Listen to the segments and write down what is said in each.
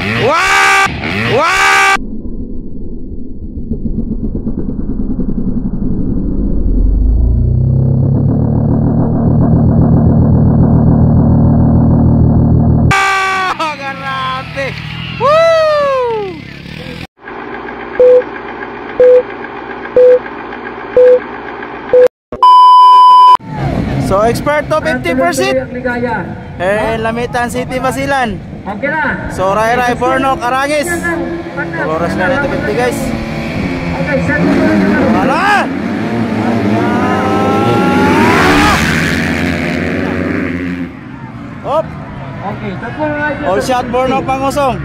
Wow! Wow! Grabe! Woo! So expert to 50%. Lamitan City Basilan. Okay na. So Ray Bornok Arangis. Oras na nito 50 guys. Okay, set mo na. Wala! Hop! Okay, tatlo na lang. All shot Bornok Pangosong.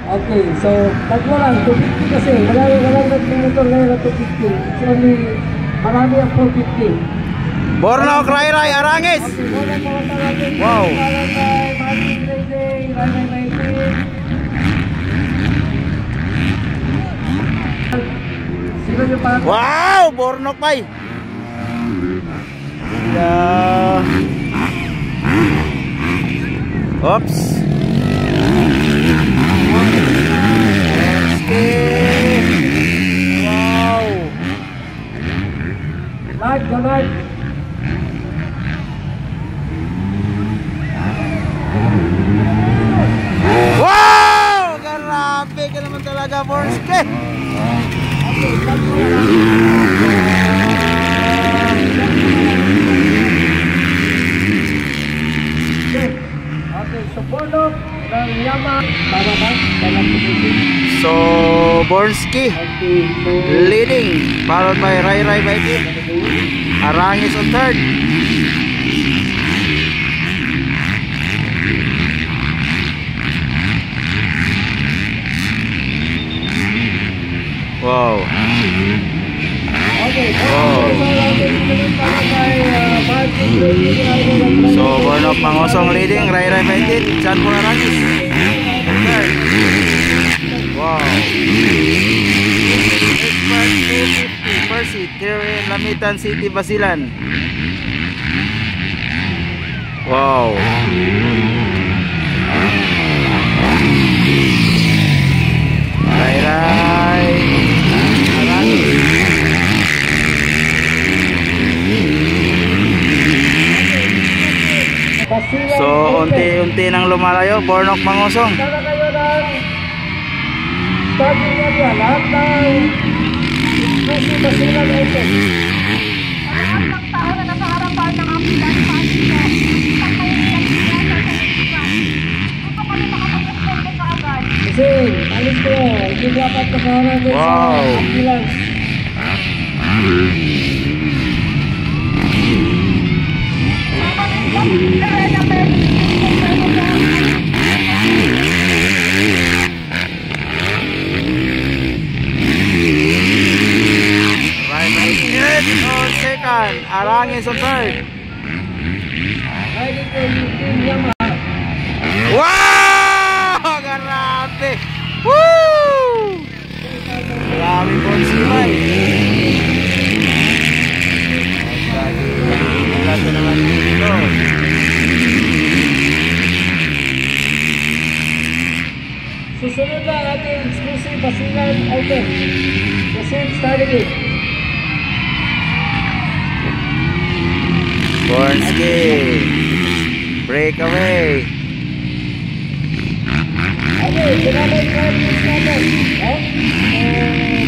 Okay, so tatlo lang, 250 kasi wala nagmotor ngayon na 250. It's only marami ang 450. Bornok Ray Arangis. Wow. Wow, Bornok bay. Oops. Wow. Live. Wow! Grabe ka naman talaga, Bornski. Okay, so Bornok ng Yamaha. Tama ba? So, Bornski leading, followed by Ray Baikin. Arangis on third. Wow. Okay. Wow. So, Bornok Pangosong leading, Ray Baikin, Chan Pong Arangis. Wow. Expert 250 Percy, Lamitan City Basilan. Wow. Ray. So, unti-unti nang lumalayo, Bornok Pangosong. Starting na niya, lahat ng City Basilan open. Lahat ng tao na nasa harapan ng ambulan paano po. Pag may reaction sa sasakyan. Ito kami makapag-responde kaagad. Kasi, alis ko, hindi dapat nakaharap sa ambulan. Arangis on third. Riding ko yung team Yamaha. Wow! Grabe! Woo! Grabe po si May. Lato naman dito. Susunod na ating exclusive Basilan Open. Proceed starting it. Bornski breakaway. Okay, pinamay practice natin.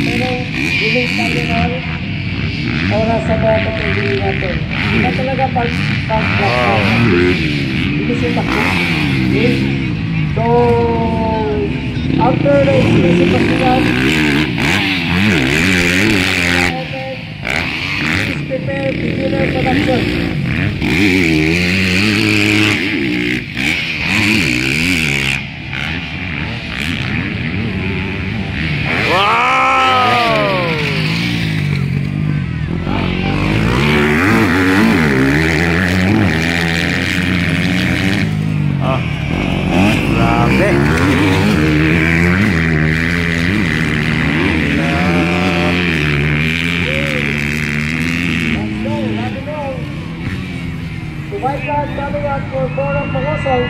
Pero bilis tayo na oras sa mga pagkaili natin. Hindi talaga pag-block. Bilis yung takbo. Okay? So, after the exclusive Basilan Open, please prepare beginner production. coming out for Borok Mangosong.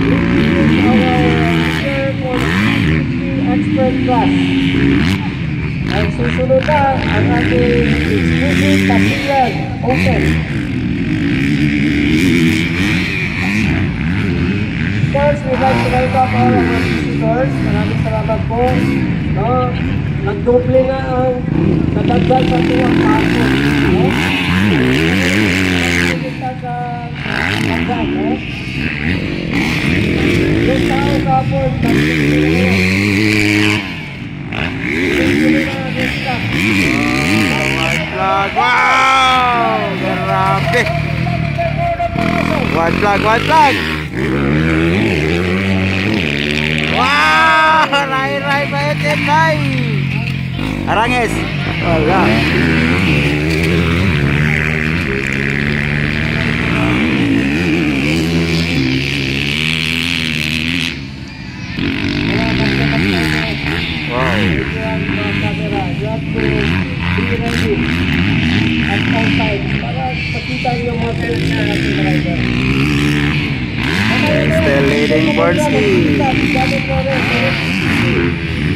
This is our share for the expert class. Ang susunod na ang ating exclusive Pasilan Open. First, we'd like to welcome all of our visitors. Maraming salamat po. No? Nagdoble nga ang nadagdag sa tuwang kaso. No? Kita sa hanggang, no? Yung tao kapon, Wow! Grabe! White flag! Wow! Rai Paitit, Rai! Arangis! Wala! Wow! At all times para makita niyo mga friends na natin driver. Still leading Borski.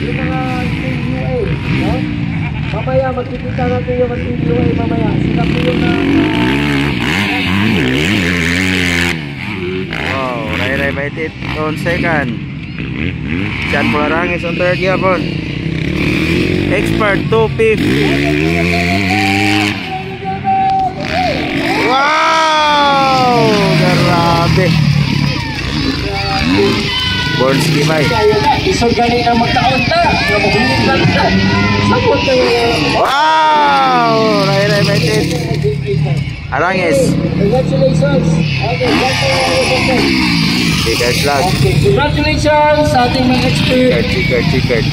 Yung mga Team UA, no? Mamaya magkikita natin yung mga Team UA mamaya. Sila po yung Wow, Rai Paitit on second. Chan Pularangis on third yapon. Expert 250. Wow! Grabe! Borski bay. Isang galing na magtaon na. Namuhingin lang na. Sapot na yung... Wow! Rai Paitit. Arangis. Congratulations. Okay, that's all. Ticket flag. Okay, congratulations sa ating mga expert. Ticket.